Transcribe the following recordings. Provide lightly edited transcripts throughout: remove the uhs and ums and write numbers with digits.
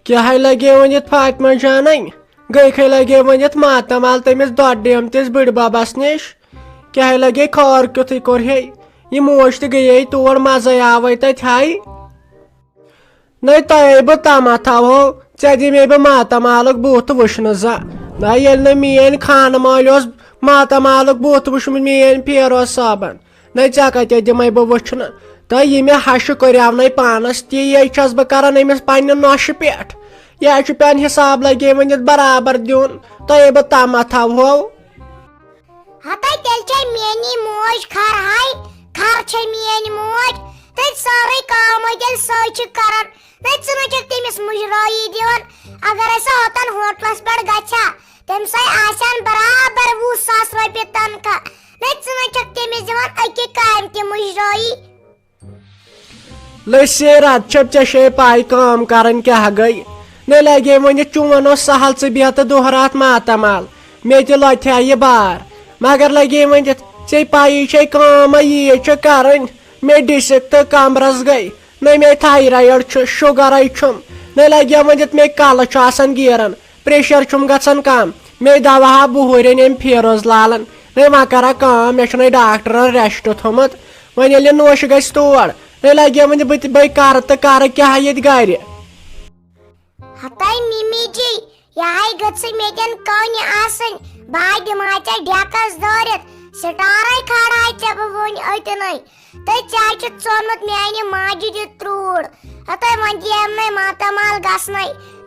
क्या लगे वनित फातिमा जान गई लगे वनित मातमाल तमिस दोडेमतिस बड़ बबस निश क्या लगे खर क्युथ कोर ये मोज तो गई तोर मजे आवे तथ हाय न ते बह तमा थवो ऐ दिमे बह मातमाल बुथ वुन जा न ये मेन खान माल मातमाल बुथ वुचमुत मेन फेरोज साबन न ऐ कत दिमे बह वुन तो ये मे हश कर्व पानस ती बह कर अमिस पन्ने नोश पे यह पेन हिसाब लगे वनित बराबर दिन तो बह तमा थवो मेनी मोज खर हाय खर मेन मोज तत सारे काम कर तमिस मुजराई दिवन अगर हतन होटलस पे गछा तम बराबर 20,000 रुपये तनखा तमिस दिवन अकि काम त मुजराई लसे रत छे पाई काम करन क्या गई न लगे वन चून सहल बेह तो दुह रात मातमाल मे त लथ्या यह बार मगर लगे वन ऐ पाई काम यी कर मे डिसिक तो कमरस गई न मे थायराइड शुगर न लगे वन मे कल गिरन प्रेशर गन कम मे दवा बुहर अम फेरोज लालन न वह करा काम मे डॉक्टर रेस्ट थोमुत वन ये नोश ग तोड़ न लगे वन बह कर तो कर क्या ये गर मिमी जी यह गन कन बह दिमा डेकस दारित स्टार खड़ा चे वन अतन तो चोनमुत मानि माजि दि त्रूड़ हत वन दियम न मातमाल गसन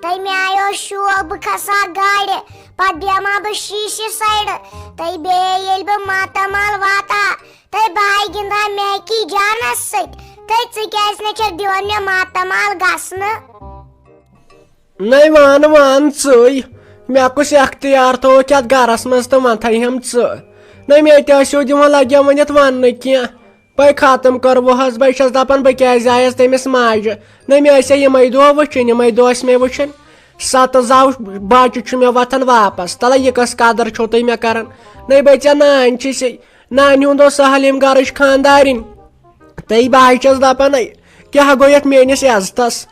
तो मे आयो शौक बह खसा गाड़ पे बेमा बह शीशे साइड तो बे बह मातमाल वाता तो बह गिंदा महकी जानस सह दिवन मे मातमाल गसन नहीं वन च मे कुछ अख्तियार थो क्या गरस मज तो वन थम च न मे दिवान लगे वनित वन क्या बह खत्म करवहस बह दपान बह क्या आयस तमिस माज न मे यमे दह वुचन यमे दह मे वुचन सत जाव बच्चे मे वथन वापस तला यह कस कदर छो तुम मे कर न बह नान से नान हूं सहल यम गर खानदारिन तई बह दपान क्या गो ये मेनिस इज्जतस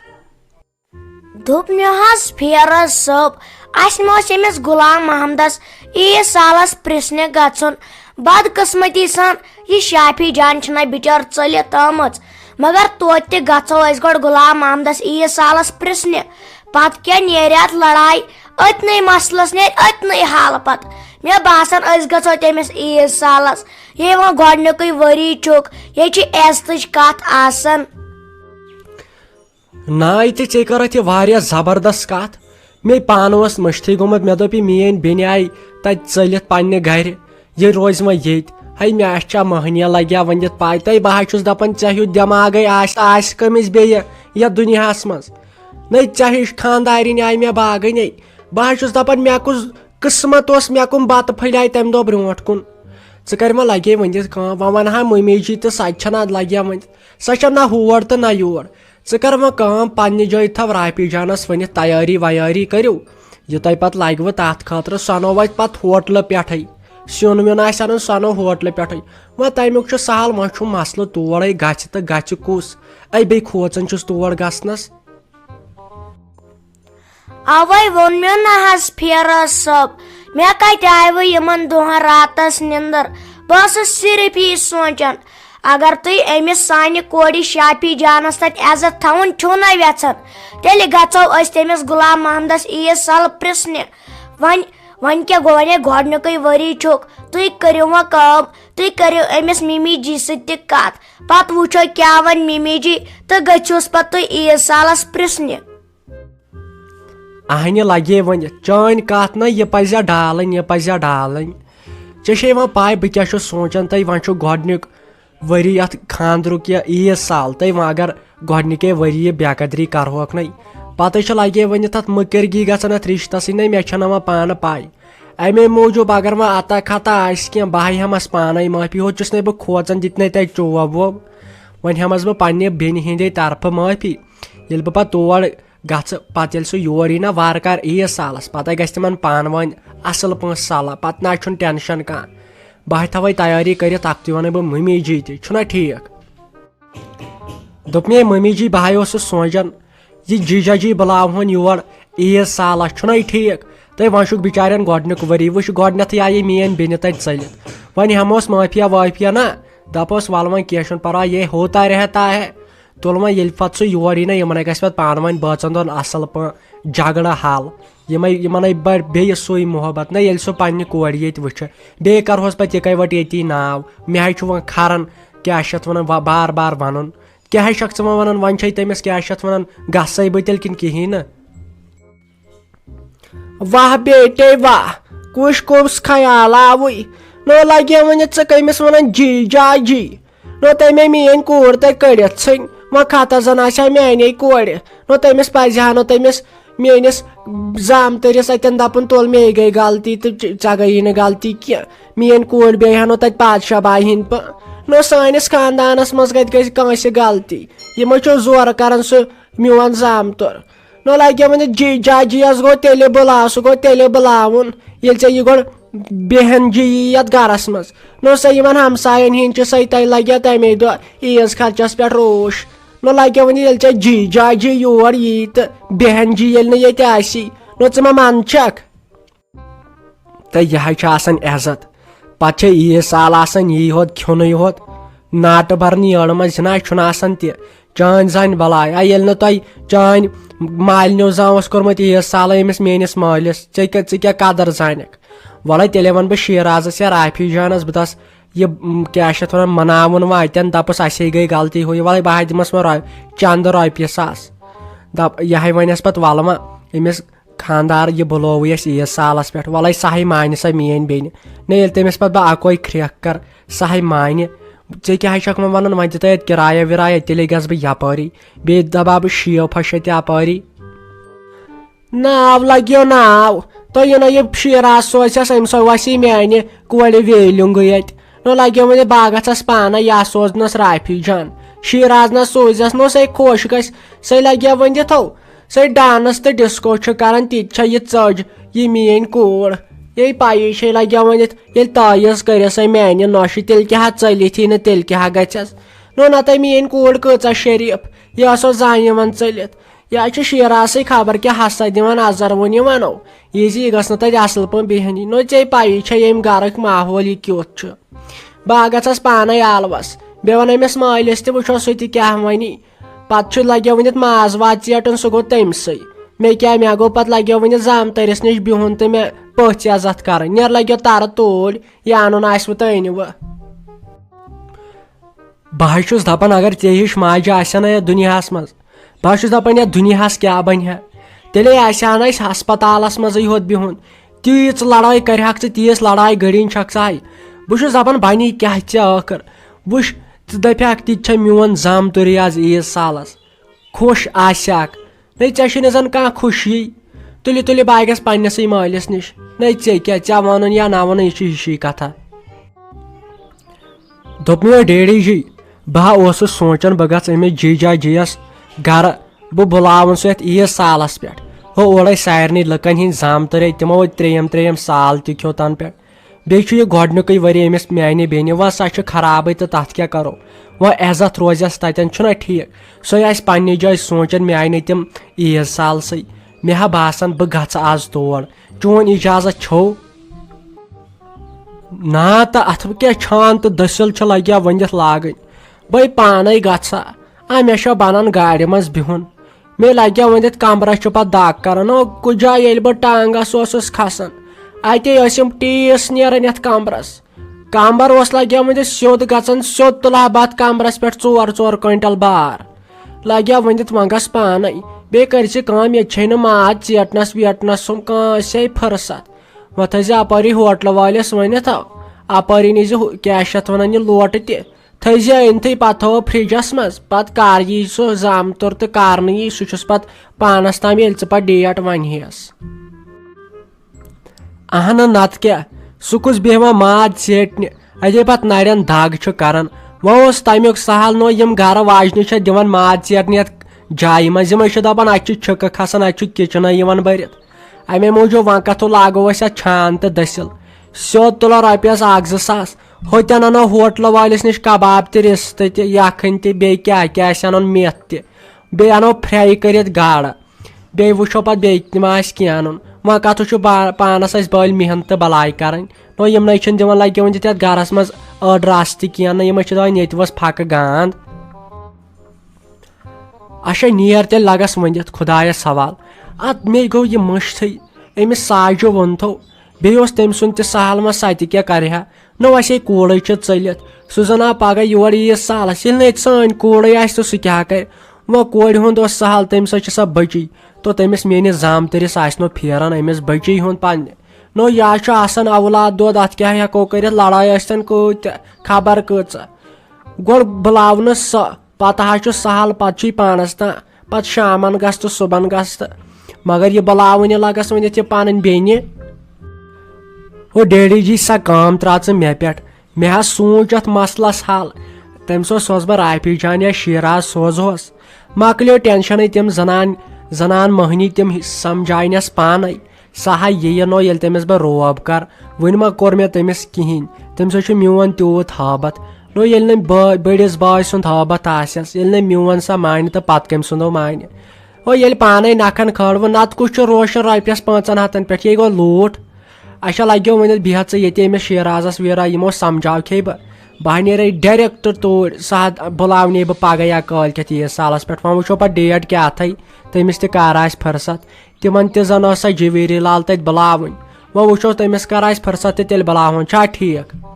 दोप मे फेरोज सब अमिस गुलाम महमदस ईद सालस प्रिसने गन बदकिस्मती सन यह शाफी जान बिचार चलित आमच मगर तोत गो गो गुलाम महमदस ईद सालस प्रिसने पत क्या नेरियात लड़ाई अतन मसलस ने अतन हाल पत मे बासान गो तमिस ईद सालस ये वो गोडनुक वरी चुक ये इज्जत कत आसन नाय ते कर जबरदस्त कत मे पान मश्ती गोमुत मे दोप मेन बेन आई तत चलित पन्ने गर ये रोज वो ये है मे महनिया लगे वनित पाई तय बह दपान चे दिमाग कमिस बे यथ दुनिया मज न चे खानदारिन आई मे बागन बह दपान मे कुछ किस्मत मे कुम बत फलिया तम दो ब्रोट कुन कर लगे वनित वन हा मम्मी जी तो सह लगे वन सह ना हर तो ना योर कर वो पन्ने जाय थव रापी जानस वन तैयारी वैयारी करो यह तुम पे लगे तथ खतर सनो वत पे होटल पे सन व्युन आन सनो होटल पे वह तमुक सहल वह मसल तोड़ गच कुस बे खोचन तोड़ गसनस अवे वोन मे न फेरोज सब मे कत आयव यमन दुहन रातस निंदर बह सिर्फ यी सोचान अगर तुम अमिस सानि कोड़ी शाफी जानस तत इज्जत थवन छो ना यछन तेल गो तमिस गुलाम महमदस ईद साल प्रिसने वन क्या गो वे गोडनुक वरी चुक तुम करो वो काम तुम करो अमिस मिमी जी सत पत वुचो क्या वन मिमी जी तो गछुस पे तुम ईद सालस प्रिसने अहने लगे वन चान कत ना यह पजा डालन चे पाई बह क्या सोचान तय वन गोडनुक वरी अत खानदरुक या ईद साल तय वह अगर गोडनिके वरी बेकदरी करहोक न पत लगे वन तथ मकरगी गन अत रिश्तस न मे वह पान पाई अमे मूजूब अगर वह अता खता क्या बह हमस पान माफी होचुस न बह खोचन दित तक चोब वोब वन हमस बह पन्ने बेन हिंदे तरफ माफी ये बह तोड़ गच पे सह योर यी ना वारकार ईद सालस पत गस तिमन पान वन असल पे सला पत ना टेंशन कह बह थवे तैयारी कर वन बह मम्मी जी तना ठीक दोप मे मम्मी जी बह सोचान ये जीजा जी बुलावन योर ईद सालस छुना ठीक तो वह बिचारन गोडनिक वरी वुच गोडनथ आये मेन बेन तत चलित वन हमोस माफिया वाफिया ना दपोस वल वन कह परवाह ये होता रहता है तुल वन ये पे सह योर यी ना यमन गि पान वन बचन दोन असल प झगड़ा हल यमन बे सू मोहब्बत ना ये सह पन्ने कोर ये वुच बे करहोस पे इकै वट ये नाव मे वन खरन क्या वन बार बार वन क्या शख्स वन वन तमिस क्या वन गसै बह तेल किन कहें न वाह बेटे वाह कुछ ख्याल आवुई नो लगे वन कमिस वन जी जा जी नो तमे मेन कोर तक कड़ित सन वह खत जन आ माने कोर नो तमिस पजहा नो तमिस मेनिस जाम तरिस अतन दपन तुल मे गई गलती तो ऐ गई न गलती क्या मेन कोर बेहा नो तत पादशाह बाई हिंद प नो सानिस खानदानस मज गई गलती यमो जोर कर सह मोन जाम तुर नो लगे वन जी जा जी गो तेल बुला सह गो तेल बुलावन ये ऐ यह गो बेहन जी ये गरस मज नो सा इन हमसायन हिंद सही तय लगे तमे दह ईज खर्चस पे रोश नो लगे वन ये जी जा जी योर यी तो बेहन जी ये नो मा मन छक तो यह इज्जत पे ईद साल यी होत खुन योत नाट भरन यड़ मज ना तह चान जान बलाय ये न तुम चान मालनो जावस कोर्मुत ईद साल अमिस मेनिस मालिस क्या कदर जानक वल तेल वन बह शीराजस या राफी जानस बस यह क्या वन मनावन वतन दपस असे गई गलती हुई वल बह दिमस वो चंद रोपये सास दप यह वनस पे वल वा अमिस खानदार यह बुलोव ईद सालस पे वल सह मान सा मेन बेन न ये तमिस पे बह अकोई क्रेक कर सह मान ऐ क्या वन वन दिता किराया विराया तेल गस बह यपारी बे दबा बह शीव फश अपरी नाव लग्यो नाव तो यह यह शीराज सोचस अम सोसी माने कोर वेलुंग ये नो लग्यो वन बह गस पाना यह सोजनस राफी जान शीराज न सोजस नो सह खुश गस सह लगे वन थो सह डांस तो डिस्को कर तीत यह चज यह मेन कोर ये पाई लगे वन ये तायस कर माने नोश तेल क्या चलिथी न तेल क्या गस नो नत मेन कोर कचा शरीफ यह जान वन चलित यह शीराज खबर क्या हसा दिवान अजर वन वनो यह गस तत असल पे बेहनी नो ऐ पाई यम गरक माहौल यह क्युत बह गस पाने आलवस बे वन अमिस मालिस वो सह क्या वनी पे लगे वन माज वाज चेटन सह गो तमसे मे क्या मे गो पे लगे वन जाम तरिस नश बिहुन तो मे पथ इज्जत कर नर लगे तर तोल यह अन आसव तो अनव बह दपान अगर ऐ हिश माज आ दुनियास मज बह दपान यह दुनियास क्या बन तेले हस्पतालस मज योत बिहुन तीच लड़ाई कर तीस लड़ाई गड़ीन शख्साई बह दपान बनी क्या आखिर वुश दपक ती मोन जाम तुरी आज ईद सालस खुश आक न जन कह खुशी तुलि तुलि बह गस पन्नस मालिस नश न क्या वन या ना वन यह हिशी कथा दोप मे डेडी जी बह सोचान बह गस अमिस जीजा जीयस गर बह बुलावन सह ईद सालस पे हो ओर सारे लुकन हिंद जाम तुरे तमो त्रेयम साल तह खो तन पे बे गोडनुक वरी अमिस माने बेन वह सा खराब तो तथ क्या करो वह इज्जत रोजस तन ठीक सह आस पन्ने जाय सोचान माने तम ईद साल सी मे हा बासान बह गच आज तोड़ चोन इजाजत छो ना तो अथ क्या छान तो दसिल लगे वनित लागन बह पान गसा मे बनान गाड़ मज बिहुन मे लगे वनित कमरस पे दाग कर कुछ जाए बह टांगस खसान अतम टीस नेरान ये कमर लगे वन सोद गन सोद तुला बत कमरस पे 4 क्विंटल बार लगे वन वगस पान बे कर ये माज चेटनस वेटनस कसे फुर्सत वह थी अपरी होटल वालिस वनित अपरी नी क्या वन यह लोट थी अनथी पे थो फ्रिजस मज पे कर यी सह जाम तुर तो कर यी सह पे पानस तम ये पे डेट वनहस अहन नत क्या सह कुछ बेहवा माज चेटन अते पे नरन दाग कर वह तमुक सहल नो यम गर वाजन दिवान माज चेटन ये जाय मज दपान अत छिक खसान अत किचन भरत अमे मूजूब वन कथो लागो छान तो दसिल सोद तुलो रॉपियस 1-2 सास होतन अनो होटल वालिस नश कबाब तो रिस्त यखन तो बे क्या अन मेथ बे अनो फ्राई करित गाड़ बे वुचो पत बे मा कह अन वह कत पानस बल मेहनत तो बलाई कर नो यम दिन लगे वन तथ गरस मज रस तह यम दपान ये वस फक गांद अच्छा नीर तेल लगस वनित खुदायस सवाल अत मे गो यह मश्त अमिस साजो वोन थो बेस तम सुन सहल मा सत क्या कर नो असे कूड़े चलित सह जन आव पगह योर यी सहलस ये सान कूड़े आ तो सह क्या कर वो कोर हुंद सहल तम सह बची तो तमिस मेनिस जामतरिस नो फेरन अमिस बची हुंद पन्ने नो यह आसान औलाद दोद अत क्या हेको कर लड़ाई सन कूत खबर कच गोड़ बुलावन पत सहल पत पानस ता पत शामन गस तो सुबन गस मगर यह बुलावन लगस वन यह पन बेनि वो डैडी जी सा काम त्राच मे पे मे सोच अत मसलस हल तम सोस बह राफी जान या शिराज सोजोस मकलो टेंशन तम जनान महनी तम समझानस पान सह ये नो ये तमिस बह रोब कर वन मा कोर मे तमिस कहें तम मोन तूत हाबत नो ये बड़िस बाय सुंद हाबत आसस ये मोन सा मान तो पत कम सुंदो मान वो ये पान नखन खड़व नत कुछ रोशन रॉपियस 500 पे ये गो लूट अच्छा लगो वन बिहत ये अमिस शिराजस वीरा यमो समझाव खे बह नीर डायरेक्ट तोड़ सह बुलावने बह पगह या कल के ये सालस पे वो वो पे डेट क्या तमिस कर फुर्सत तिमन तन जवेरी लाल तत बुलावन वो वो तमिस कर फुर्सत तेल बुलावन ठीक।